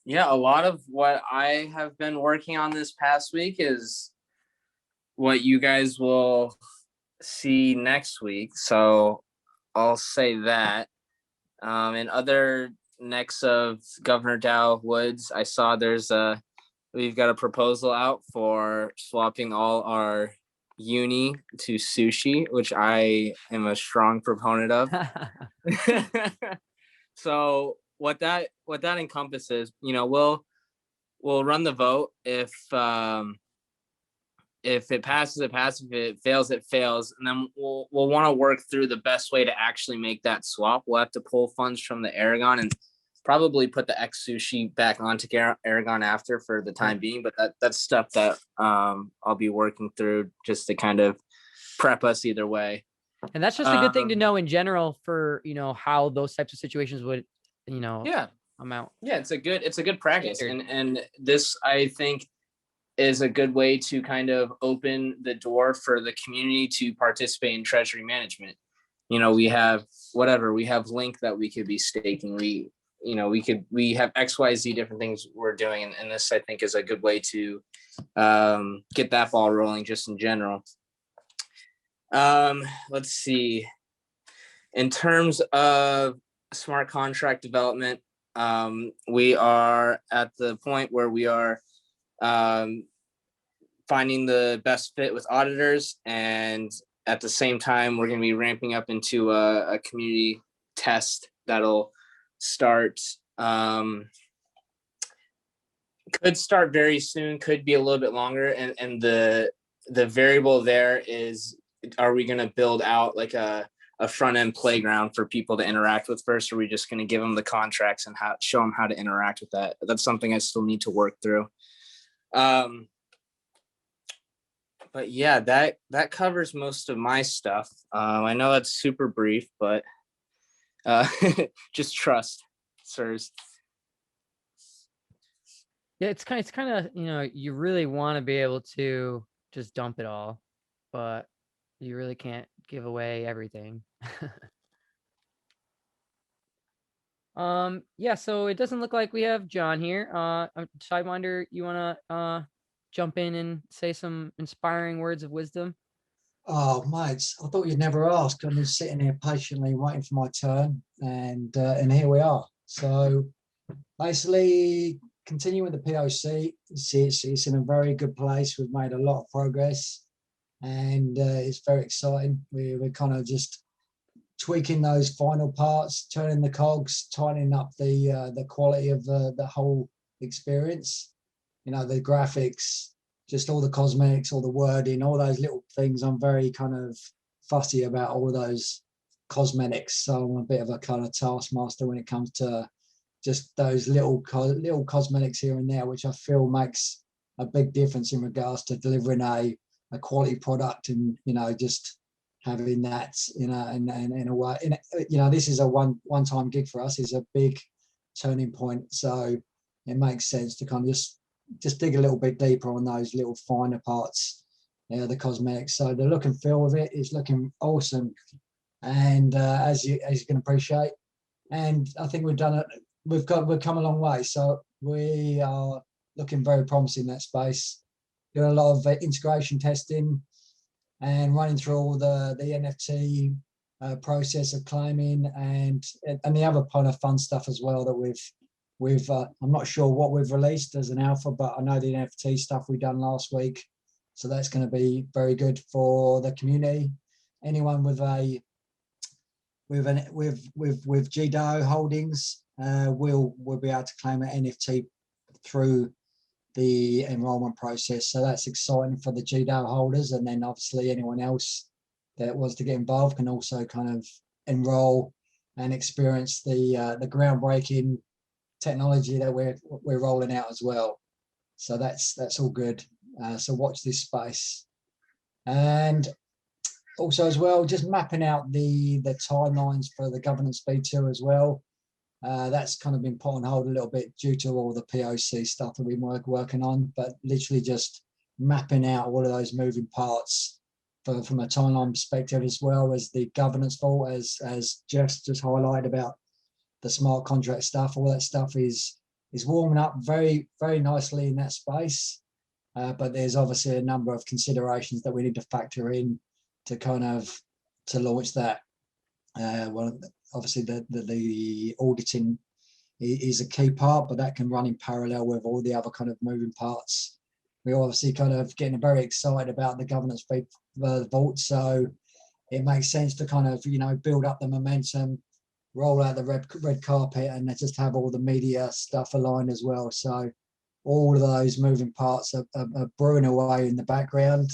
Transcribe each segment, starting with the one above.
Yeah, a lot of what I have been working on this past week is what you guys will see next week. So I'll say that. In other next of Governor Dow Woods, I saw we've got a proposal out for swapping all our uni to sushi, which I am a strong proponent of. So what that encompasses, we'll run the vote. If it passes, it passes. If it fails, it fails. And then we'll want to work through the best way to actually make that swap. We'll have to pull funds from the Aragon and probably put the X sushi back onto Aragon after for the time being. But that's stuff that I'll be working through just to kind of prep us either way. And that's just a good thing to know in general for, how those types of situations would, Yeah. amount. Yeah, it's a good practice. And this, I think, is a good way to kind of open the door for the community to participate in treasury management. We have Link that we could be staking. We have XYZ different things we're doing. And this, I think, is a good way to get that ball rolling just in general. Let's see. In terms of smart contract development, we are at the point where we are finding the best fit with auditors, and at the same time we're going to be ramping up into a community test that'll start could start very soon, could be a little bit longer, and the variable there is, are we going to build out like a front end playground for people to interact with first, or are we just going to give them the contracts and show them how to interact with that? That's something I still need to work through. But yeah, that covers most of my stuff. I know that's super brief, but just trust, sirs. Yeah, it's kind of, you really want to be able to just dump it all, but you really can't give away everything. Yeah, so it doesn't look like we have John here. Sidewinder, you want to jump in and say some inspiring words of wisdom? Oh, mates, I thought you'd never ask. I've been sitting here patiently waiting for my turn, and here we are. So basically, continue with the POC. It's in a very good place. We've made a lot of progress, and it's very exciting. We're kind of just tweaking those final parts, turning the cogs, tightening up the quality of the whole experience. The graphics, just all the cosmetics, all the wording, all those little things. I'm very kind of fussy about all those cosmetics. So I'm a bit of a kind of taskmaster when it comes to just those little cosmetics here and there, which I feel makes a big difference in regards to delivering a quality product, and just having that in a way. This is a one-time gig for us. It's a big turning point, so it makes sense to kind of just dig a little bit deeper on those little finer parts, the cosmetics. So the look and feel of it is looking awesome, and as you can appreciate, and I think we've done it. We've come a long way, so we are looking very promising in that space. Doing a lot of integration testing and running through all the NFT process of claiming and the other kind of fun stuff as well that we've I'm not sure what we've released as an alpha, but I know the NFT stuff we done last week, so that's going to be very good for the community. Anyone with GDAO holdings will be able to claim an NFT through the enrollment process. So that's exciting for the GDAO holders, and then obviously anyone else that wants to get involved can also kind of enroll and experience the groundbreaking technology that we're rolling out as well. So that's all good. So watch this space, and also as well, just mapping out the timelines for the governance V2 as well. That's kind of been put on hold a little bit due to all the POC stuff that we've been working on, but literally just mapping out all of those moving parts from a timeline perspective, as well as the governance vault, as Jeff just highlighted about the smart contract stuff. All that stuff is it's warming up very, very nicely in that space. But there's obviously a number of considerations that we need to factor in to kind of to launch that. Well, obviously the auditing is a key part, but that can run in parallel with all the other kind of moving parts. We're obviously kind of getting very excited about the governance vault, so it makes sense to kind of, you know, build up the momentum, roll out the red carpet, and just have all the media stuff aligned as well. So all of those moving parts are brewing away in the background,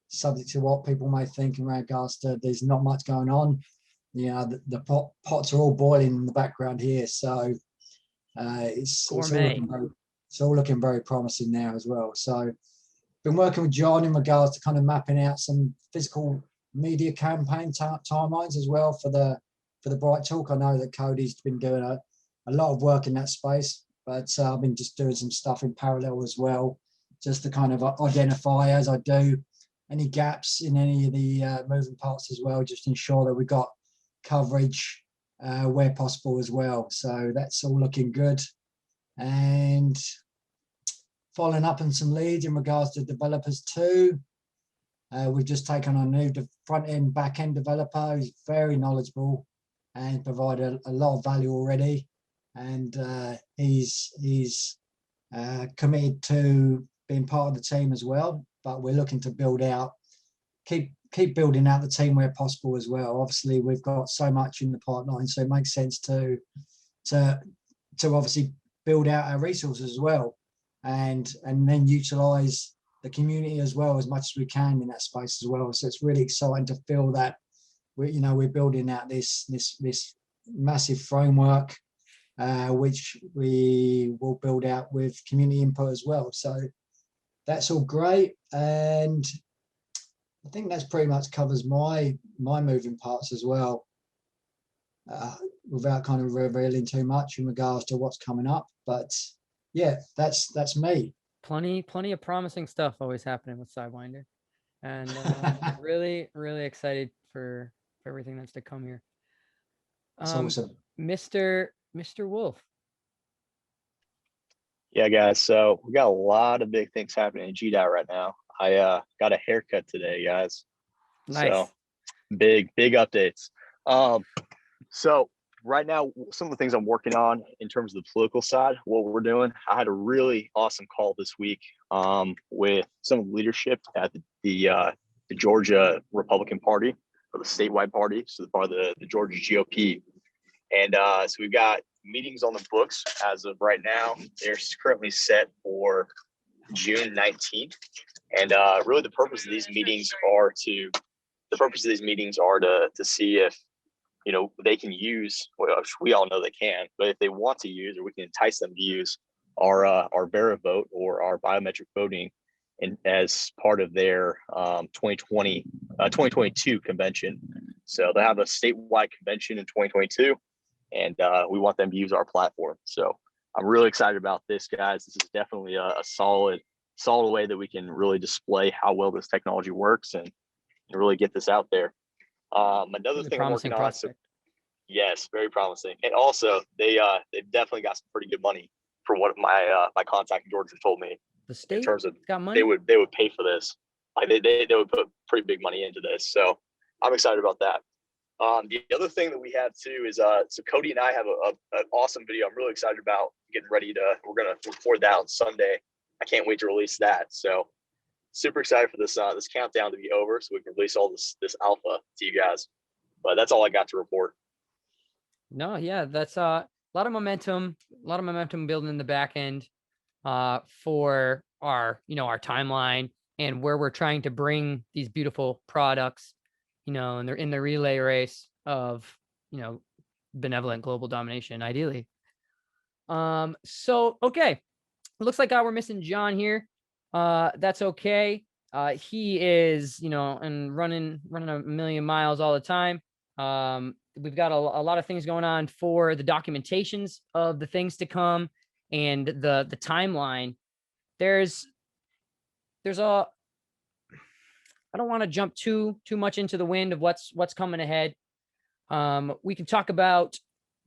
subject to what people may think in regards to there's not much going on. You know, the pots are all boiling in the background here, so it's all looking very promising now as well. So been working with John in regards to kind of mapping out some physical media campaign timelines as well for the Bright Talk. I know that Cody's been doing a lot of work in that space, but I've been just doing some stuff in parallel as well, just to kind of identify as I do any gaps in any of the moving parts as well, just ensure that we've got coverage where possible as well. So that's all looking good. And following up on some leads in regards to developers too. We've just taken on a new front end, back end developer who's very knowledgeable and provided a lot of value already. And he's committed to being part of the team as well. But we're looking to build out, keep building out the team where possible as well. Obviously, we've got so much in the pipeline, so it makes sense to obviously build out our resources as well, and then utilize the community as well as much as we can in that space as well. So it's really exciting to feel that we're building out this massive framework, which we will build out with community input as well. So that's all great, and I think that's pretty much covers my moving parts as well, without kind of revealing too much in regards to what's coming up. But yeah, that's me. Plenty of promising stuff always happening with Sidewinder, and really excited for everything that's to come here. That's awesome. Mr. Wolf. Yeah, guys. So we got a lot of big things happening in GDOT right now. I got a haircut today, guys. Nice. So big updates. So right now, some of the things I'm working on in terms of the political side, what we're doing, I had a really awesome call this week with some of the leadership at the Georgia Republican Party, or the statewide party, so part of the Georgia GOP. And so we've got meetings on the books as of right now. They're currently set for June 19th. And really the purpose of these meetings are to see if, you know, they can use, well, we all know they can, but if they want to use, or we can entice them to use our Vera vote or our biometric voting as part of their 2022 convention. So they have a statewide convention in 2022, and we want them to use our platform. So I'm really excited about this, guys. This is definitely a solid way that we can really display how well this technology works and really get this out there. Another thing I'm working on. Yes, very promising. And also they've definitely got some pretty good money for what my contact in Georgia told me. The state in terms of got money? They would pay for this. Like they would put pretty big money into this. So I'm excited about that. The other thing that we have too is so Cody and I have an awesome video I'm really excited about getting ready we're gonna record that on Sunday. I can't wait to release that. So super excited for this countdown to be over so we can release all this alpha to you guys. But that's all I got to report. No, yeah, that's a lot of momentum building in the back end for our timeline and where we're trying to bring these beautiful products, and they're in the relay race of, benevolent global domination, ideally. So, okay. It looks like we're missing John here. That's okay. He is, and running a million miles all the time. We've got a lot of things going on for the documentations of the things to come and the timeline. There's I don't want to jump too much into the wind of what's coming ahead. We can talk about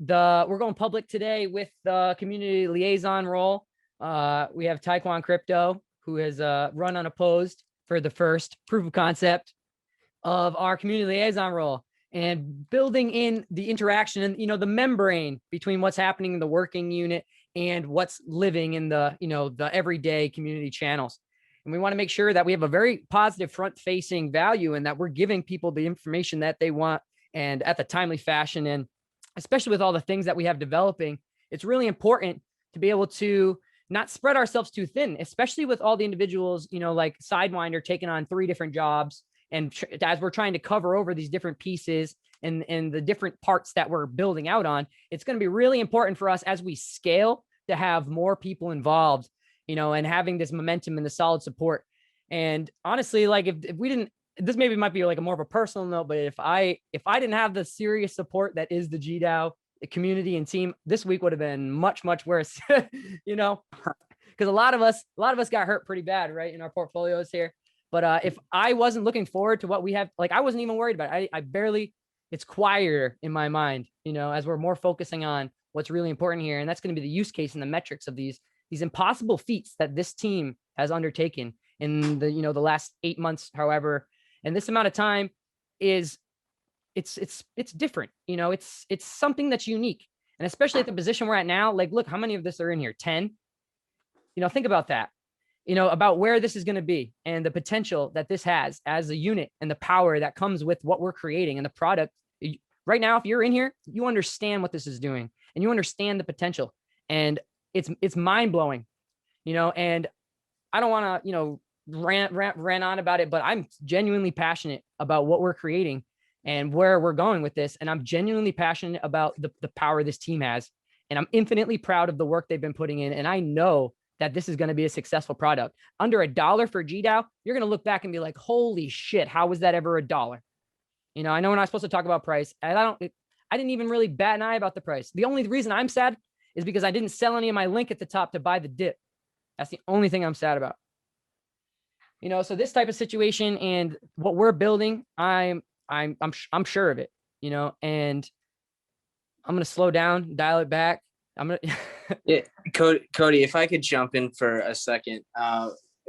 we're going public today with the community liaison role. We have Taekwon Crypto, who has run unopposed for the first proof of concept of our community liaison role, and building in the interaction and, you know, the membrane between what's happening in the working unit and what's living in the, you know, the everyday community channels. And we want to make sure that we have a very positive front facing value and that we're giving people the information that they want and at the timely fashion. And especially with all the things that we have developing, it's really important to be able to not spread ourselves too thin, especially with all the individuals, you know, like Sidewinder taking on 3 different jobs. And as we're trying to cover over these different pieces and the different parts that we're building out on, it's going to be really important for us as we scale to have more people involved, you know, and having this momentum and the solid support. And honestly, like if we didn't, this maybe might be like a more of a personal note, but if I didn't have the serious support that is the GDAO community and team, this week would have been much, much worse, you know, because a lot of us got hurt pretty bad, right, in our portfolios here. But if I wasn't looking forward to what we have, like I wasn't even worried about it. I barely, it's quieter in my mind, you know, as we're more focusing on what's really important here. And that's going to be the use case and the metrics of these impossible feats that this team has undertaken in the, you know, the last 8 months, however. And this amount of time is, it's different, you know, it's something that's unique. And especially at the position we're at now, like, look, how many of this are in here? 10, you know, think about that, you know, about where this is going to be and the potential that this has as a unit and the power that comes with what we're creating and the product. Right now, if you're in here, you understand what this is doing and you understand the potential, and it's mind blowing, you know, and I don't want to, you know, rant on about it, but I'm genuinely passionate about what we're creating and where we're going with this. And I'm genuinely passionate about the power this team has. And I'm infinitely proud of the work they've been putting in. And I know that this is going to be a successful product. Under $1 for GDAO, you're going to look back and be like, holy shit, how was that ever $1? You know, I know we're not supposed to talk about price. And I didn't even really bat an eye about the price. The only reason I'm sad is because I didn't sell any of my link at the top to buy the dip. That's the only thing I'm sad about. You know, so this type of situation and what we're building, I'm sure of it, you know, and I'm going to slow down, dial it back. I'm going to, Yeah, Cody, if I could jump in for a second,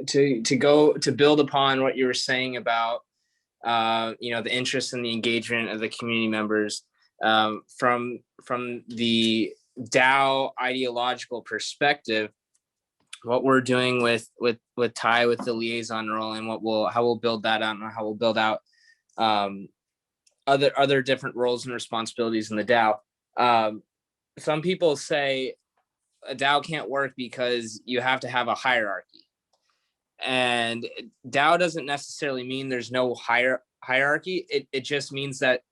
to build upon what you were saying about, you know, the interest and the engagement of the community members, from the DAO ideological perspective, what we're doing with Ty with the liaison role and how we'll build that out and how we'll build out other different roles and responsibilities in the DAO. Some people say a DAO can't work because you have to have a hierarchy, and DAO doesn't necessarily mean there's no hierarchy. It just means that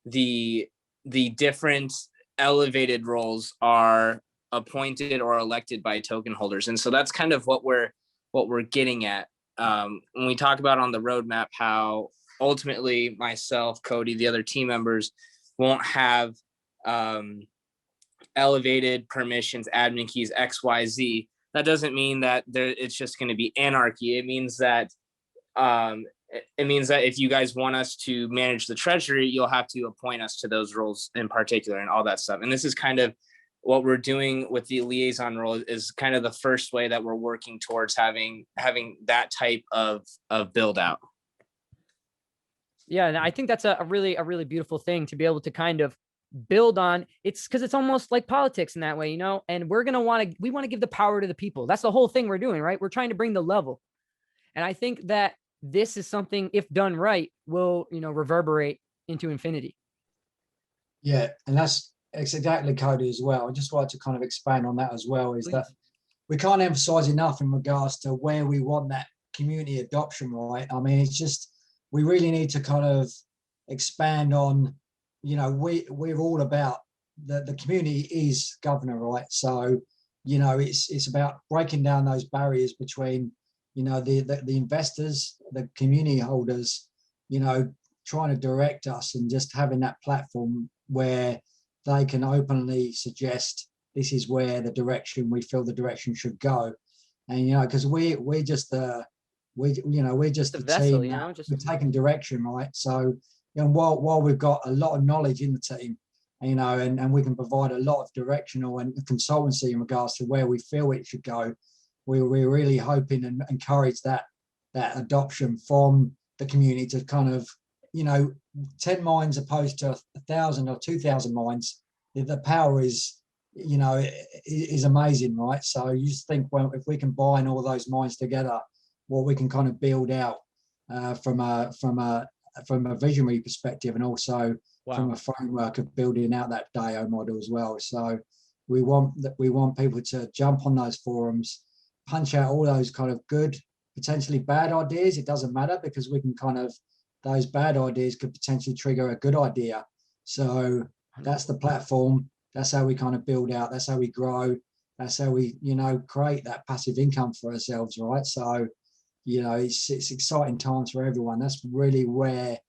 the different elevated roles are appointed or elected by token holders. And so that's kind of what we're getting at when we talk about on the roadmap, how ultimately myself, Cody, the other team members won't have elevated permissions, admin keys, XYZ. That doesn't mean that it's just going to be anarchy. It means that if you guys want us to manage the treasury, you'll have to appoint us to those roles in particular and all that stuff. And this is kind of what we're doing with the liaison role, is kind of the first way that we're working towards having that type of build out. Yeah, and I think that's a really beautiful thing to be able to kind of build on. It's because it's almost like politics in that way, you know, and we want to give the power to the people. That's the whole thing we're doing, right? We're trying to bring the level. And I think that this is something, if done right, will, you know, reverberate into infinity. Yeah, and it's exactly Cody as well. I just wanted to kind of expand on that as well, is that we can't emphasize enough in regards to where we want that community adoption, right? I mean, it's just, we really need to kind of expand on, you know, we're all about the community is governor, right? So, you know, it's about breaking down those barriers between, you know, the investors, the community holders, you know, trying to direct us and just having that platform where they can openly suggest this is where we feel the direction should go. And, you know, because we're just the vessel, team, you know, we're taking direction, right? So, you know, while we've got a lot of knowledge in the team, and we can provide a lot of directional and consultancy in regards to where we feel it should go. We're really hoping and encourage that adoption from the community to kind of, 10 mines opposed to 1,000 or 2,000 mines. The power is, is amazing, right? So you just think, well, if we combine all those mines together, what we can kind of build out from a visionary perspective, and also from a framework of building out that DAO model as well. So we want people to jump on those forums, punch out all those kind of good, potentially bad ideas. It doesn't matter, because we can kind of, those bad ideas could potentially trigger a good idea. So that's the platform. That's how we kind of build out. That's how we grow. That's how we, create that passive income for ourselves, right? So, it's exciting times for everyone. That's really where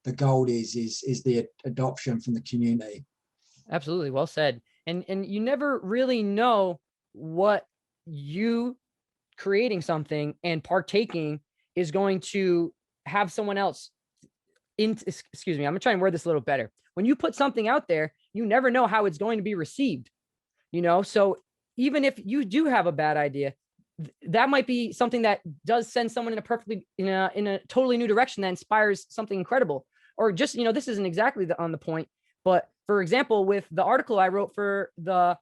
the goal is the adoption from the community. Absolutely. Well said. And you never really know what you creating something and partaking is going to have someone else excuse me, I'm gonna try and word this a little better. When you put something out there, you never know how it's going to be received, so even if you do have a bad idea, that might be something that does send someone in a totally new direction that inspires something incredible. Or just, this isn't exactly on the point, but for example, with the article I wrote for the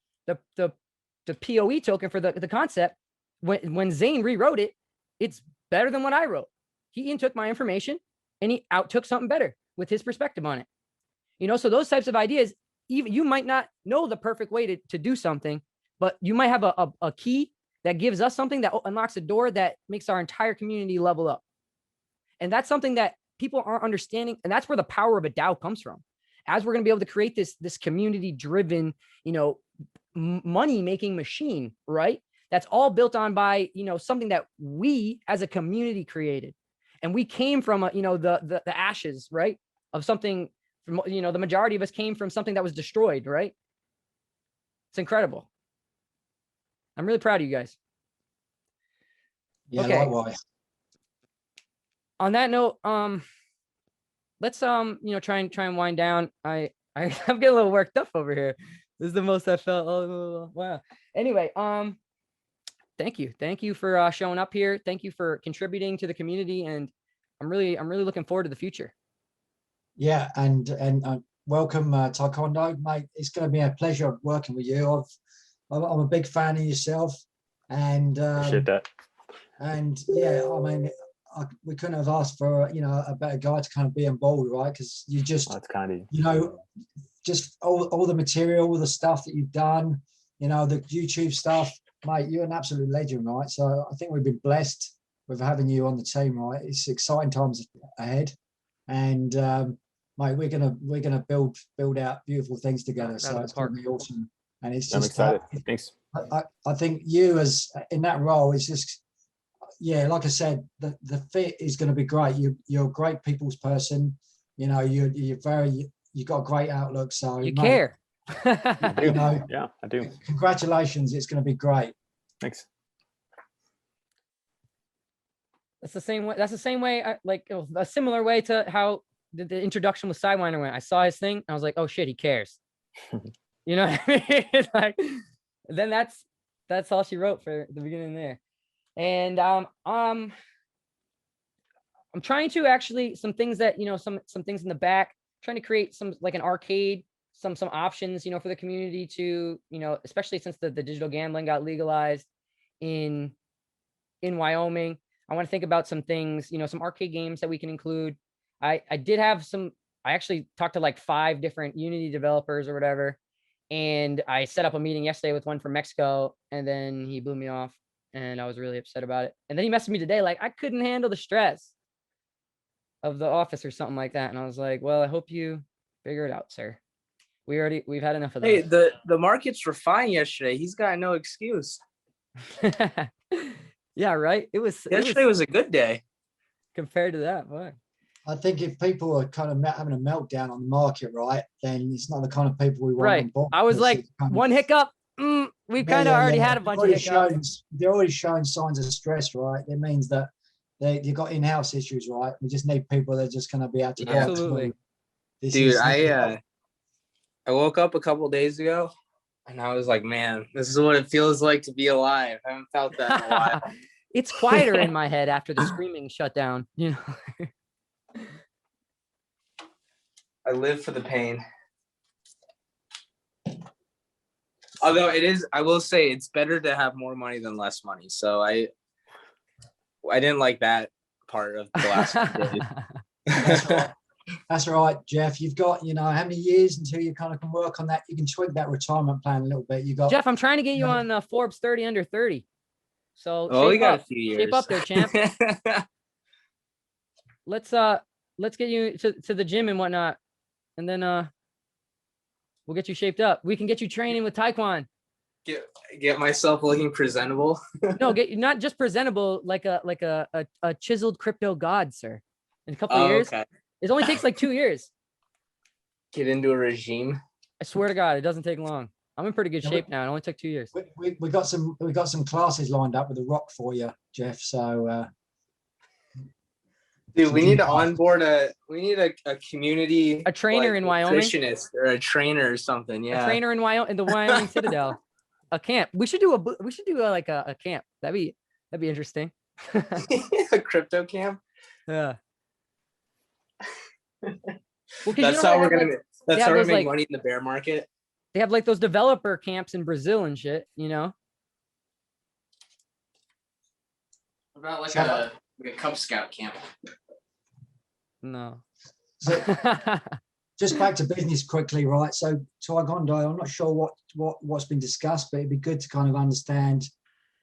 PoE token for the concept, when Zane rewrote it, it's better than what I wrote. He took my information and he took something better with his perspective on it. So those types of ideas, even you might not know the perfect way to do something, but you might have a key that gives us something that unlocks a door that makes our entire community level up. And that's something that people aren't understanding. And that's where the power of a DAO comes from. As we're going to be able to create this community driven, money making machine, right? That's all built on by, something that we as a community created. And we came from, the ashes, right? Of something, from, the majority of us came from something that was destroyed, right? It's incredible. I'm really proud of you guys. Yeah, okay. Likewise. On that note, let's try and wind down. I'm getting a little worked up over here. This is the most I felt. Oh, wow. Anyway, thank you for showing up here. Thank you for contributing to the community, and I'm really looking forward to the future. Yeah, and welcome, Taekwondo, mate. It's going to be a pleasure working with you. I'm a big fan of yourself, and appreciate that. And yeah, I mean, we couldn't have asked for a better guy to kind of be on board, right? Because you just, that's kind of you. Just all the material, all the stuff that you've done, the YouTube stuff, mate. You're an absolute legend, right? So I think we've been blessed with having you on the team, right? It's exciting times ahead, and mate, we're gonna build out beautiful things together. So it's gonna be awesome, and it's I'm just excited. Thanks. I think you as in that role is just, yeah, like I said, the fit is going to be great. You're a great people's person. You've got a great outlook. So you mate, care. Yeah, I do. Congratulations. It's going to be great. Thanks. That's the same way. That's the same way. A similar way to how the introduction with Sidewinder went. I saw his thing. I was like, oh shit, he cares. You know what I mean? It's like, then that's all she wrote for the beginning there. And I'm trying to actually some things that some things in the back, trying to create some like an arcade, some options for the community to especially since the digital gambling got legalized in Wyoming. I want to think about some things, some arcade games that we can include. I did have some. I actually talked to like 5 different Unity developers or whatever, and I set up a meeting yesterday with one from Mexico, and then he blew me off. And I was really upset about it. And then he messaged me today, like, I couldn't handle the stress of the office or something like that. And I was like, well, I hope you figure it out, sir. We've had enough of that. Hey, the markets were fine yesterday. He's got no excuse. Yeah, right. Yesterday was a good day compared to that. Boy. I think if people are kind of having a meltdown on the market, right, then it's not the kind of people we want on board. I was like, one hiccup. We've kind of already had a bunch of hiccups. They're already showing signs of stress, right? It means that you've got in-house issues, right? We just need people that are just going to be able to Absolutely. Dude, I I woke up a couple days ago and I was like, man, this is what it feels like to be alive. I haven't felt that in a while. It's quieter in my head after the screaming shut down, you know. I live for the pain. Although it is, I will say it's better to have more money than less money. So I didn't like that part of the last few days. That's right. That's right, Jeff. You've got, how many years until you kind of can work on that? You can tweak that retirement plan a little bit. You got Jeff, I'm trying to get you on Forbes 30 under 30. So Oh, we shape got up. a few years. Shape up there, champ. Let's get you to the gym and whatnot, and then we'll get you shaped up. We can get you training with Taekwondo. Get myself looking presentable. No, get not just presentable, like a chiseled crypto god, sir. In a couple of years. Okay. It only takes like 2 years. Get into a regime. I swear to God, it doesn't take long. I'm in pretty good shape now. It only took 2 years. we got some classes lined up with The Rock for you, Jeff. So Dude, we need to onboard a community, A trainer in Wyoming? nutritionist or a trainer or something. A Yeah. trainer in Wyoming, in the Wyoming Citadel. A camp. We should do a camp. That'd be interesting. A crypto camp. Yeah. Well, 'cause That's they how have, we're gonna. like, That's have how we're those, gonna like- make money in the bear market. They have like those developer camps in Brazil and shit, you know? What about like So- a Cub Scout camp? No. so just back to business quickly, right? So Taekwondo, I'm not sure what's been discussed, but it'd be good to kind of understand,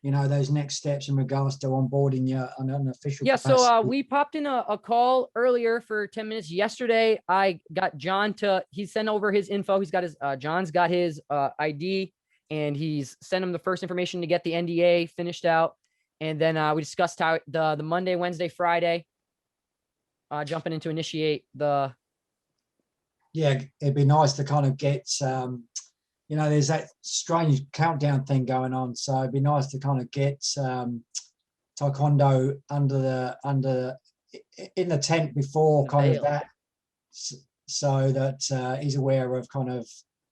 those next steps in regards to onboarding you on an official. Yeah, so capacity. we popped in a call earlier for 10 minutes yesterday. I got John he sent over his info. He's got his John's got his ID, and he's sent him the first information to get the NDA finished out. And then we discussed how the Monday, Wednesday, Friday, jumping in to initiate the. Yeah, it'd be nice to kind of get, there's that strange countdown thing going on. So it'd be nice to kind of get Taekwondo in the tent before The kind veil. of that, so that he's aware of kind of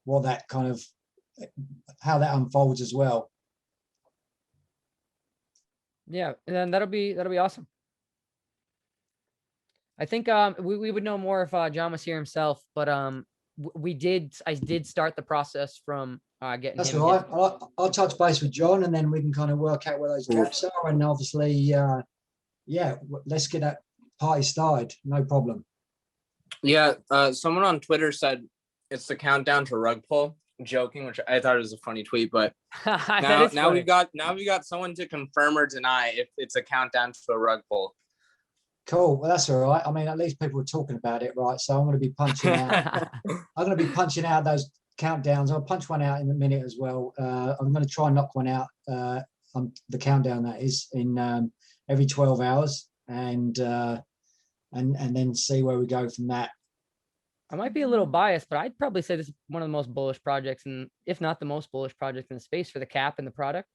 what that kind of, how that unfolds as well. Yeah, and then that'll be awesome. I think we would know more if John was here himself, but I did start the process from getting That's him. all right. I'll touch base with John, and then we can kind of work out where those gaps are. And obviously, let's get that party started. No problem. Yeah. Someone on Twitter said it's the countdown to rug pull. Joking, which I thought was a funny tweet, but now we've got someone to confirm or deny if it's a countdown to a rug pull. Cool. Well, that's all right. I mean, at least people are talking about it, right? So I'm going to be punching out. I'm going to be punching out those countdowns. I'll punch one out in a minute as well. I'm going to try and knock one out on the countdown that is in every 12 hours, and then see where we go from that. I might be a little biased, but I'd probably say this is one of the most bullish projects, and if not the most bullish project in the space for the cap and the product.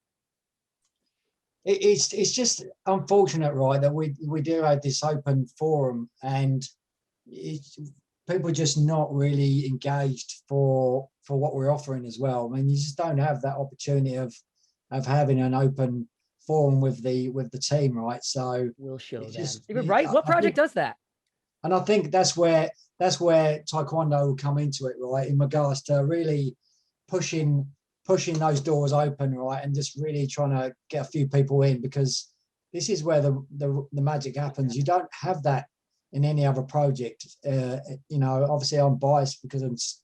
It's just unfortunate, right, that we do have this open forum, and people are just not really engaged for what we're offering as well. I mean, you just don't have that opportunity of having an open forum with the team, right? So We'll show them. just- Right? What project does that? And I think that's where Taekwondo will come into it, right? In regards to really pushing those doors open, right? And just really trying to get a few people in, because this is where the magic happens. You don't have that in any other project. Obviously I'm biased because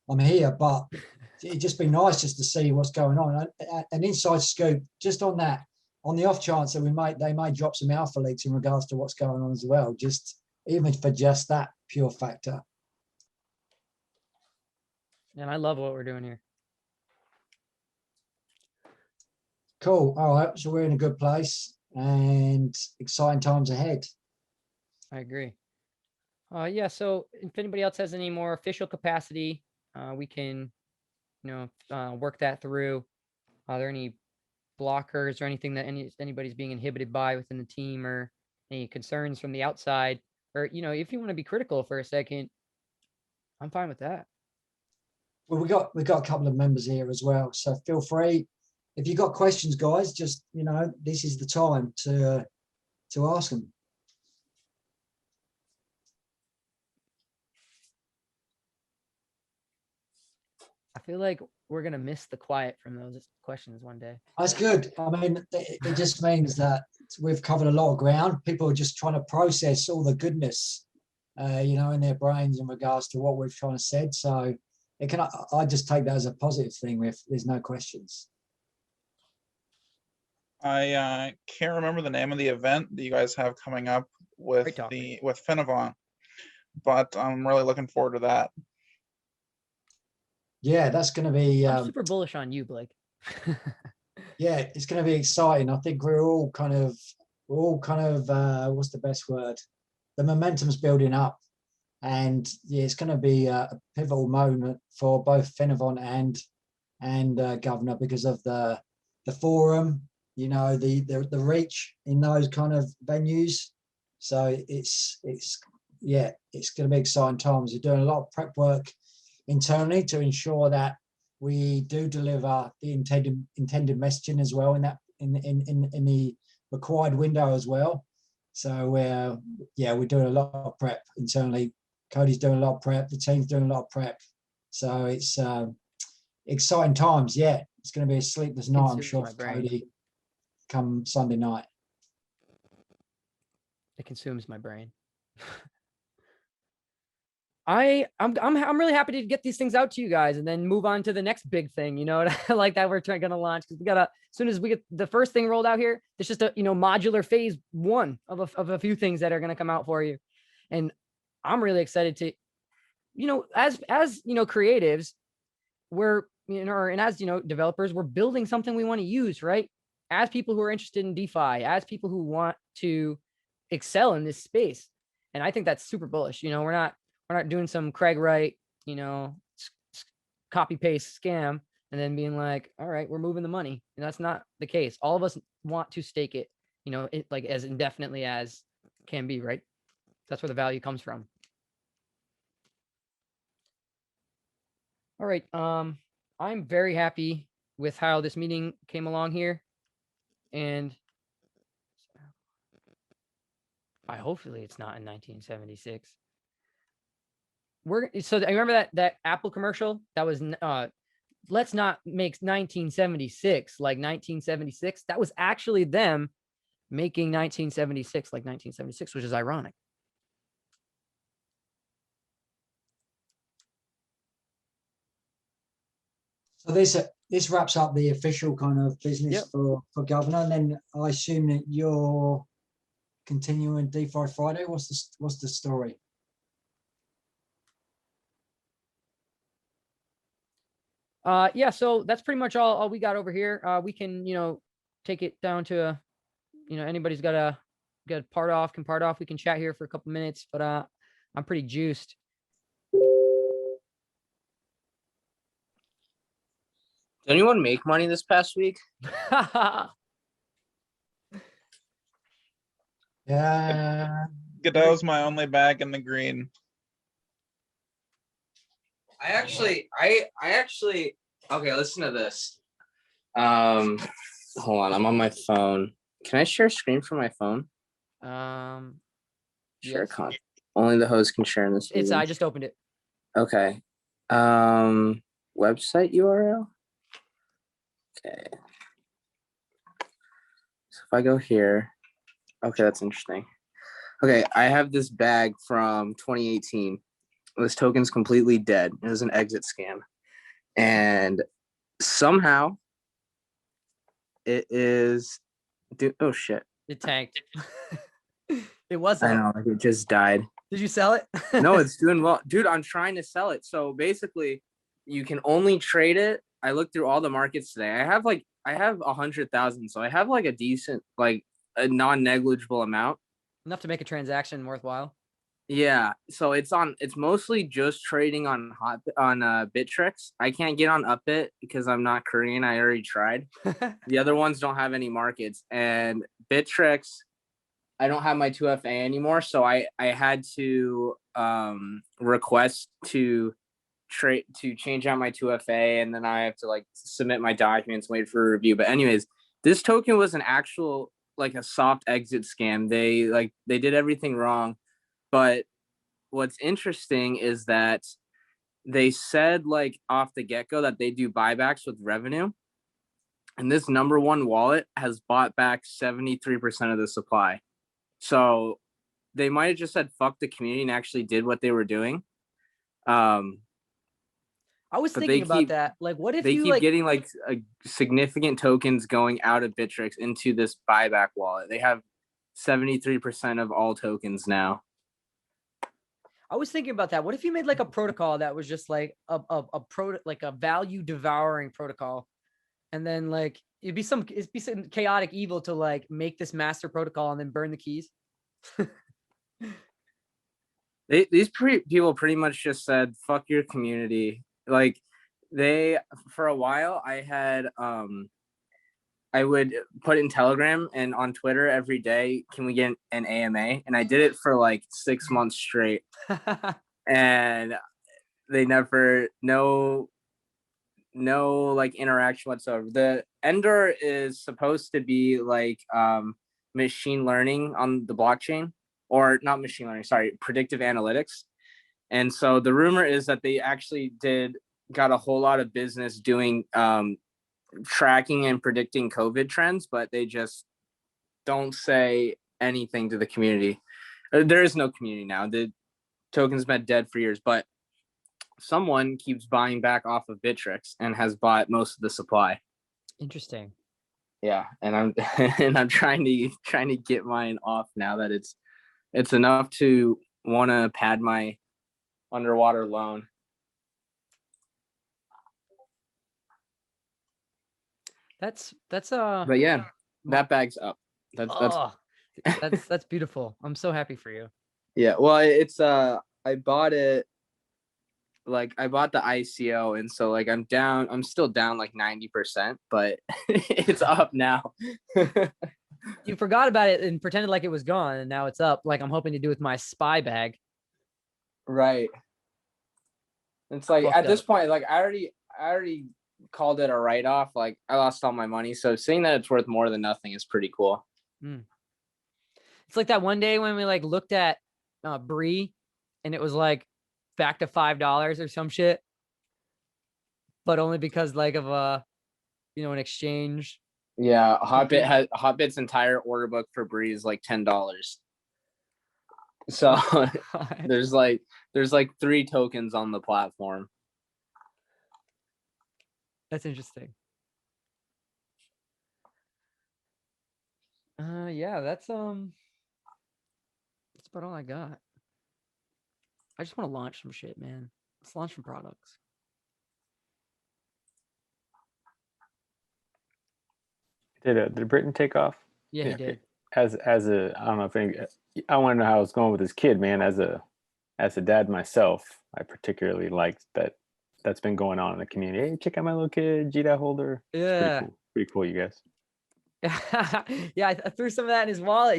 I'm here, but it'd just be nice just to see what's going on. An inside scoop just on that, on the off chance that they may drop some alpha leaks in regards to what's going on as well. Just even for just that pure factor. And I love what we're doing here. Cool. All right. So we're in a good place and exciting times ahead. I agree. Yeah. So if anybody else has any more official capacity, we can, work that through. Are there any blockers or anything that anybody's being inhibited by within the team, or any concerns from the outside? Or, if you want to be critical for a second, I'm fine with that. Well, we got a couple of members here as well, so feel free. If you've got questions, guys, just this is the time to ask them. I feel like we're gonna miss the quiet from those questions one day. That's good. I mean, it just means that we've covered a lot of ground. People are just trying to process all the goodness, in their brains in regards to what we've trying to said. So I just take that as a positive thing if there's no questions. I can't remember the name of the event that you guys have coming up with Great talk. with Finnevant, but I'm really looking forward to that. Yeah, that's going to be. I'm super bullish on you, Blake. Yeah, it's going to be exciting. I think we're all kind of what's the best word? The momentum's building up, and yeah, it's going to be a pivotal moment for both Finnevant and Governor because of the forum, the reach in those kind of venues. So it's going to be exciting times. We're doing a lot of prep work internally to ensure that we do deliver the intended messaging as well in the required window as well. So we're doing a lot of prep internally. Cody's doing a lot of prep. The team's doing a lot of prep. So it's exciting times. Yeah, it's going to be a sleepless night, I'm Consumes sure, my for brain. Cody come Sunday night. It consumes my brain. I'm really happy to get these things out to you guys and then move on to the next big thing, like that we're going to launch, because as soon as we get the first thing rolled out here, it's just a, modular phase 1 of a few things that are going to come out for you. And I'm really excited to, as creatives, we're, and as, developers, we're building something we want to use, right? As people who are interested in DeFi, as people who want to excel in this space. And I think that's super bullish. We're not doing some Craig Wright, copy paste scam and then being like, all right, we're moving the money. And that's not the case. All of us want to stake it, like as indefinitely as can be, right? That's where the value comes from. All right. I'm very happy with how this meeting came along here. And hopefully it's not in 1976. So I remember that Apple commercial that was let's not make 1976 like 1976. That was actually them making 1976 like 1976, which is ironic. So this wraps up the official kind of business for Governor, and then I assume that you're continuing DeFi Friday. What's the story? Yeah, so that's pretty much all we got over here. We can, take it down to, anybody's got a part off, can part off. We can chat here for a couple minutes, but I'm pretty juiced. Did anyone make money this past week? Yeah. Godot's my only bag in the green. I actually, okay, listen to this. Hold on, I'm on my phone. Can I share screen from my phone? Share Yes. content. Only the host can share in this. It's, I just opened it. Okay. Website URL. Okay. So if I go here, okay, that's interesting. Okay, I have this bag from 2018. This token's completely dead. It was an exit scam. And somehow it is, dude, oh shit. It tanked. It wasn't. I know, like it just died. Did you sell it? No, it's doing well. Dude, I'm trying to sell it. So basically, you can only trade it. I looked through all the markets today. I have 100,000. So I have like a decent, like a non-negligible amount. Enough to make a transaction worthwhile. Yeah, so it's mostly just trading on Bittrex. I can't get on Upbit because I'm not Korean. I already tried. The other ones don't have any markets, and Bittrex, I don't have my 2FA anymore, so I had to request to to change out my 2FA, and then I have to like submit my documents, wait for a review. But anyways, this token was an actual like a soft exit scam. They did everything wrong. But what's interesting is that they said like off the get-go that they do buybacks with revenue. And this number one wallet has bought back 73% of the supply. So they might have just said fuck the community and actually did what they were doing. I was But thinking they about keep- that. Like, what if they you keep like getting like a significant tokens going out of Bittrex into this buyback wallet. They have 73% of all tokens now. I was thinking about that. What if you made like a protocol that was just like a value devouring protocol, and then like it'd be some chaotic evil to like make this master protocol and then burn the keys. These people pretty much just said fuck your community. Like they, for a while, I would put in Telegram and on Twitter every day, can we get an AMA? And I did it for like 6 months straight. And they never, no like interaction whatsoever. The Endor is supposed to be like machine learning on the blockchain, or not machine learning, sorry, predictive analytics. And so the rumor is that they actually got a whole lot of business doing tracking and predicting COVID trends, but they just don't say anything to the community. There is no community now. The token's been dead for years, but someone keeps buying back off of Bittrex and has bought most of the supply. Interesting. Yeah, and I'm trying to get mine off now that it's enough to want to pad my underwater loan. That's But yeah, that bag's up. that's beautiful. I'm so happy for you. Yeah, well, it's I bought it, like I bought the ICO, and so like I'm still down like 90%, but it's up now. You forgot about it and pretended like it was gone, and now it's up, like I'm hoping to do with my spy bag. Right. It's like Fucked at this up. point, like I already called it a write-off. Like I lost all my money, so seeing that it's worth more than nothing is pretty cool. It's like that one day when we like looked at Bree, and it was like back to $5 or some shit, but only because like of an exchange. Yeah, Hotbit's entire order book for Bree is like $10. So there's like 3 tokens on the platform. That's interesting. Yeah, that's about all I got. I just want to launch some shit, man. Let's launch some products. Did Britain take off? Yeah, he did. As a, I don't know if I want to know how it's going with his kid, man. As a dad myself, I particularly liked that's been going on in the community. Hey, check out my little kid, GDAT holder. Yeah. Pretty cool, you guys. Yeah, I threw some of that in his wallet.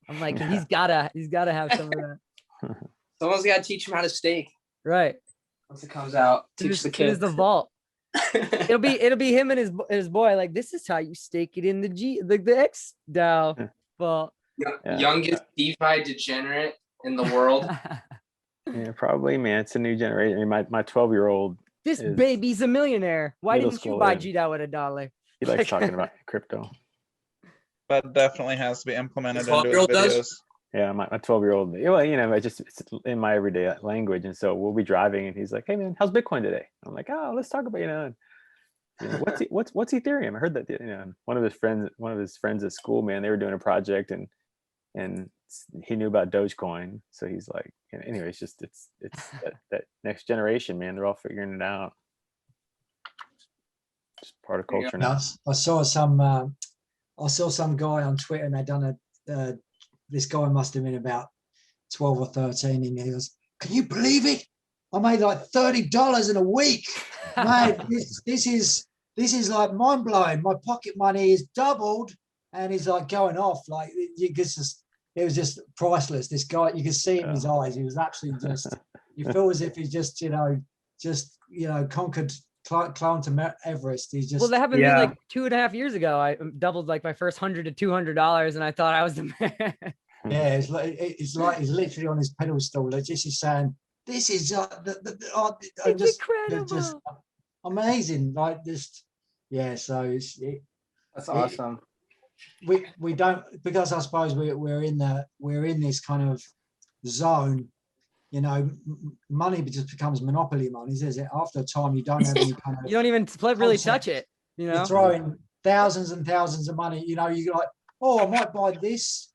I'm like, he's gotta have some of that. Someone's got to teach him how to stake. Right. Once it comes out, teach the It kid. is the vault. It'll be him and his boy. Like, this is how you stake it in the X DAO vault. Yeah. Youngest DeFi degenerate in the world. Yeah, probably, man. It's a new generation. I mean, my 12-year-old. This baby's a millionaire. Why middle didn't you school buy and- GDAO at $1? He likes talking about crypto. That definitely has to be implemented Your into his 12-year-old does? videos. Yeah, my 12-year-old. Well, it's in my everyday language, and so we'll be driving, and he's like, "Hey, man, how's Bitcoin today?" I'm like, "Oh, let's talk about what's Ethereum." I heard that one of his friends at school, man, they were doing a project, and he knew about Dogecoin, so he's like, anyway, it's that next generation, man. They're all figuring it out. Just part of culture now. I saw some guy on Twitter, and they done this guy must have been about 12 or 13, and he goes, "Can you believe it? I made like $30 in a week, mate. This is like mind blowing. My pocket money is doubled," and he's like going off like it was just priceless. This guy, you could see it in his eyes. He was actually just. You feel as if he's just just conquered, climbed to Everest. He's just Well, that happened to me Yeah. like 2.5 years ago. I doubled like my first $100 to $200, and I thought I was the man. yeah. It's like he's literally on his pedestal. Like just he's saying, "This is I'm It's just incredible. amazing." Like just So That's It- awesome. we don't, because I suppose we're in this kind of zone. Money just becomes monopoly money, is it? After a time, you don't have any kind You of. don't even really touch concept. it, you You're know? throwing thousands and thousands of money. You're like, oh, I might buy this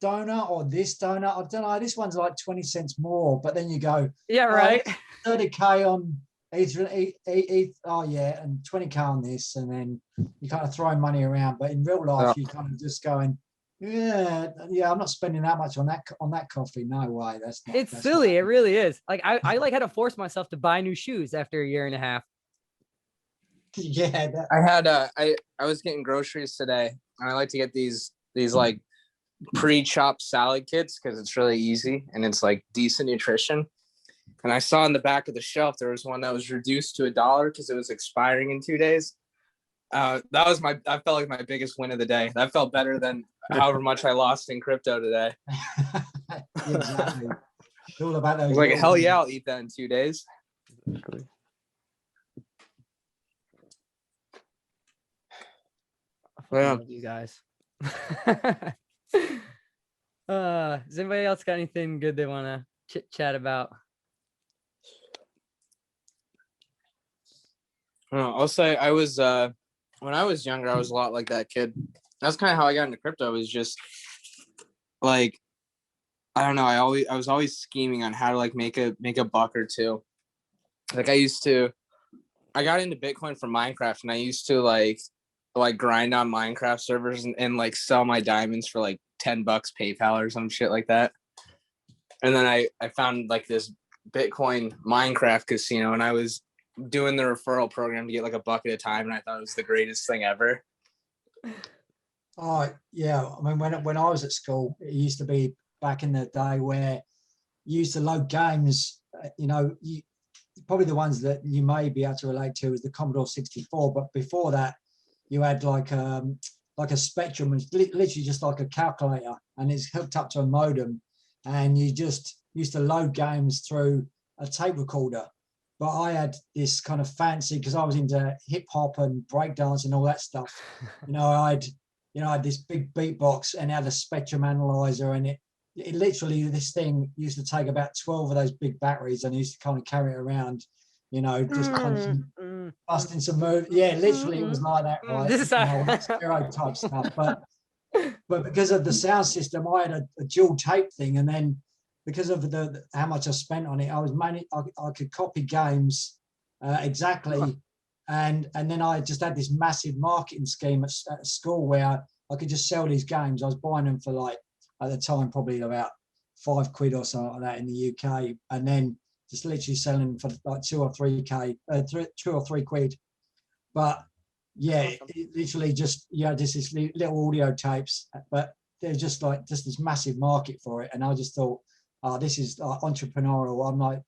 donut or this donut. I don't know. This one's like 20 cents more. But then you go, Yeah, oh, right. 30K on oh yeah, and 20K on this, and then you kind of throwing money around. But in real life, you kind of just going, yeah, I'm not spending that much on that coffee. No way. That's not. It's that's silly. not- It really is. Like I like had to force myself to buy new shoes after a year and a half. Yeah. I had I was getting groceries today, and I like to get these like pre-chopped salad kits because it's really easy and it's like decent nutrition. And I saw in the back of the shelf there was one that was reduced to $1 because it was expiring in 2 days. I felt like my biggest win of the day. That felt better than however much I lost in crypto today. Exactly. It's all about I those. was like, little hell yeah, things. I'll eat that in 2 days. Exactly. I fucking Yeah. love you guys. Does anybody else got anything good they want to chit chat about? I'll say I was when I was younger, I was a lot like that kid. That's kind of how I got into crypto. Was just like, I don't know. I was always scheming on how to like make a buck or two. Like I got into Bitcoin from Minecraft, and I used to like grind on Minecraft servers and like sell my diamonds for like $10 PayPal or some shit like that. And then I found like this Bitcoin Minecraft casino, and I was doing the referral program to get like $1 at a time, and I thought it was the greatest thing ever. Oh yeah, I mean when I was at school, it used to be back in the day where you used to load games. Probably the ones that you may be able to relate to is the Commodore 64. But before that, you had like a Spectrum, which literally just like a calculator, and it's hooked up to a modem, and you just used to load games through a tape recorder. But I had this kind of fancy, because I was into hip hop and breakdance and all that stuff. I had this big beatbox and had a Spectrum analyzer, and it literally, this thing used to take about 12 of those big batteries, and I used to kind of carry it around, just constantly busting some moves. Yeah, literally it was like that, right? This is Stereotype stuff. But because of the sound system, I had a dual tape thing, and then because of how much I spent on it, I could copy games exactly. And then I just had this massive marketing scheme at school where I could just sell these games. I was buying them for like, at the time, probably about £5 or something like that in the UK, and then just literally selling them for like 2 or 3K, 2 or 3 quid. But yeah, it literally just, just this little audio tapes, but there's just this massive market for it. And I just thought, oh, this is entrepreneurial. I'm like,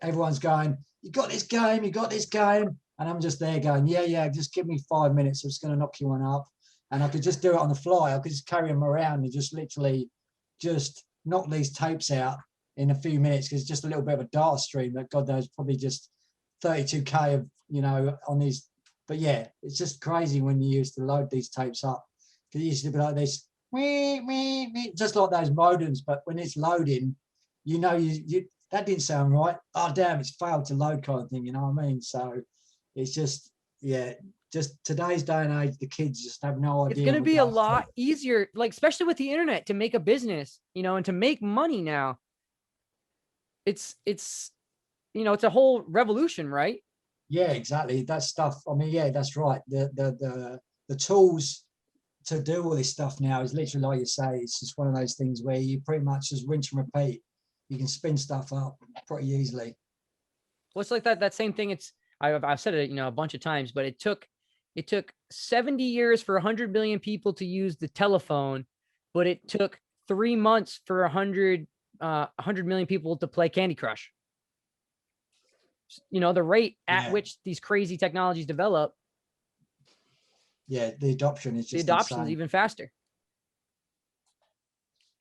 everyone's going, you got this game. And I'm just there going, yeah, just give me 5 minutes. I'm just going to knock you one up. And I could just do it on the fly. I could just carry them around and just literally just knock these tapes out in a few minutes, because it's just a little bit of a data stream that God knows, probably just 32K of, on these. But yeah, it's just crazy when you used to load these tapes up, because it used to be like this, just like those modems. But when it's loading, you that didn't sound right. Oh, damn, it's failed to load, kind of thing. You know what I mean? So it's just, yeah, just today's day and age, the kids just have no idea. It's going to with be a that lot stuff. easier, like especially with the internet, to make a business, and to make money now. It's it's a whole revolution, right? Yeah, exactly. That stuff. I mean, yeah, that's right. The tools to do all this stuff now is literally, like you say, it's just one of those things where you pretty much just rinse and repeat. You can spin stuff up pretty easily. Well, it's like that same thing. I've said it, a bunch of times, but it took 70 years for 100 million people to use the telephone, but it took 3 months for 100 million people to play Candy Crush. the rate at Yeah. which these crazy technologies develop, Yeah, the adoption is the just adoption is insane. even faster.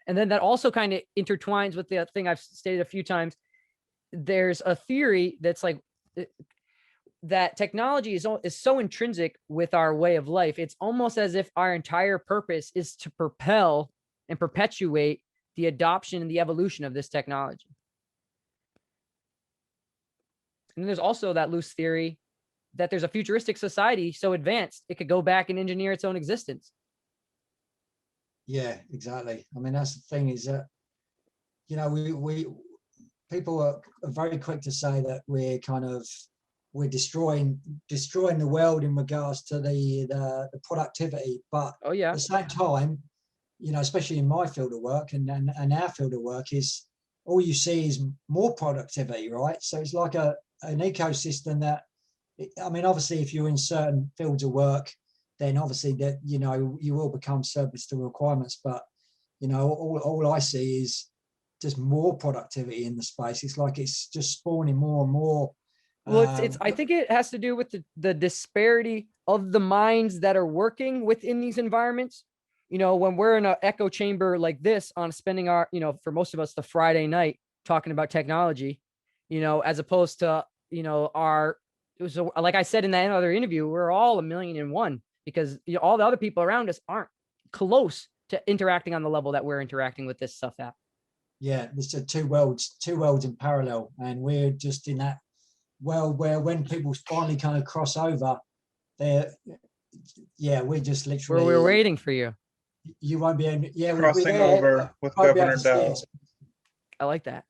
And then that also kind of intertwines with the thing I've stated a few times. There's a theory that's like that technology is so intrinsic with our way of life. It's almost as if our entire purpose is to propel and perpetuate the adoption and the evolution of this technology. And there's also that loose theory that there's a futuristic society so advanced it could go back and engineer its own existence. Yeah, exactly. I mean, that's the thing is that, we people are very quick to say that we're destroying the world in regards to the productivity, but Oh at yeah. the same time, especially in my field of work and our field of work, is all you see is more productivity, right? So it's like an ecosystem that, I mean, obviously, if you're in certain fields of work, then obviously that you will become surplus to requirements. But all I see is just more productivity in the space. It's like it's just spawning more and more. Well, it's I think it has to do with the disparity of the minds that are working within these environments. When we're in an echo chamber like this on spending our, for most of us, the Friday night talking about technology, as opposed to, it was like I said in that other interview, we're all 1,000,001 because all the other people around us aren't close to interacting on the level that we're interacting with this stuff at. Yeah, there's two worlds in parallel, and we're just in that world where when people finally kind of cross over, we're just literally. We're waiting for you. You won't be able. Yeah, we'll be Crossing there, over with but won't be able Governor to see Dow. us. I like that.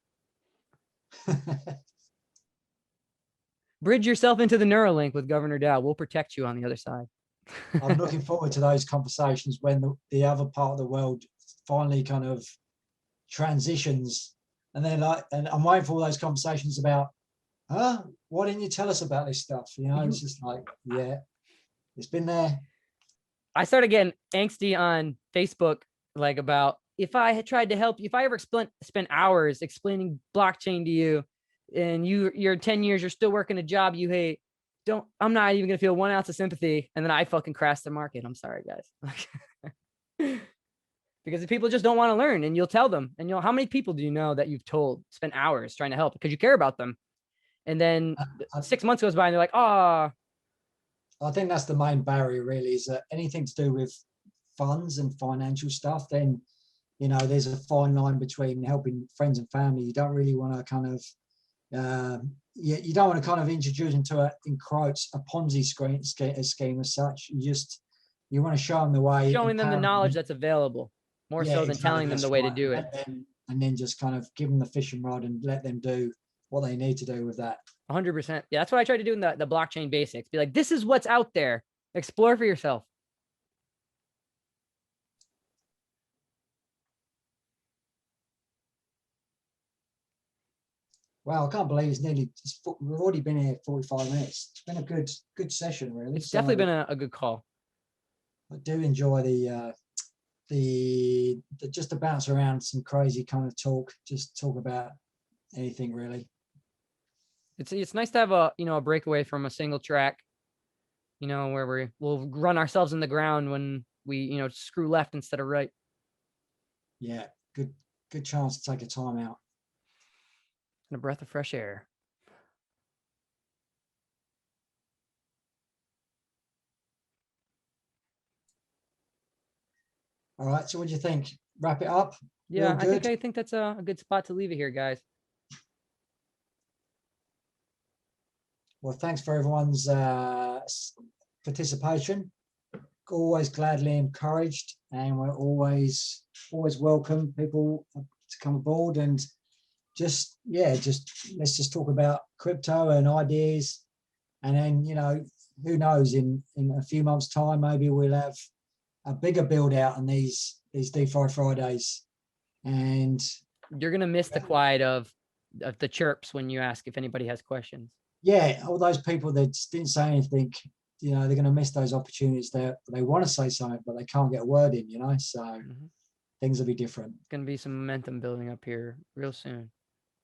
Bridge yourself into the Neuralink with Governor Dow. We'll protect you on the other side. I'm looking forward to those conversations when the other part of the world finally kind of transitions, and then and I'm waiting for all those conversations about, why didn't you tell us about this stuff? It's just like, yeah, it's been there. I started getting angsty on Facebook, like about if I had tried to help you, if I ever spent hours explaining blockchain to you, and you're 10 years, you're still working a job you hate. I'm not even gonna feel 1 ounce of sympathy, and then I fucking crash the market. I'm sorry, guys. Because the people just don't want to learn, and you'll tell them. And how many people do you know that you've told spent hours trying to help because you care about them, and then 6 months goes by and they're like, "Ah." I think that's the main barrier, really, is that anything to do with funds and financial stuff, then there's a fine line between helping friends and family. You don't really want to kind of you don't want to kind of introduce into in quotes a Ponzi scheme as such. You want to show them the way, showing them the knowledge that's available, more so than telling them the way to do it. And then just kind of give them the fishing rod and let them do what they need to do with that. 100%. Yeah, that's what I try to do in the blockchain basics. Be like, this is what's out there. Explore for yourself. Wow, I can't believe we've already been here 45 minutes. It's been a good session, really. It's definitely been a good call. I do enjoy the just to bounce around some crazy kind of talk, just talk about anything really. It's nice to have a breakaway from a single track, where we'll run ourselves in the ground when we, screw left instead of right. Yeah, good chance to take a time out. And a breath of fresh air. All right, so what do you think? Wrap it up? Yeah, Real good? I think that's a good spot to leave it here, guys. Well, thanks for everyone's participation. Always gladly encouraged, and we're always welcome people to come aboard and let's just talk about crypto and ideas, and then who knows, in a few months' time maybe we'll have a bigger build out on these DeFi Fridays, and you're gonna miss the quiet of the chirps when you ask if anybody has questions. Yeah, all those people that just didn't say anything, they're going to miss those opportunities. They want to say something, but they can't get a word in, so things will be different. It's going to be some momentum building up here real soon.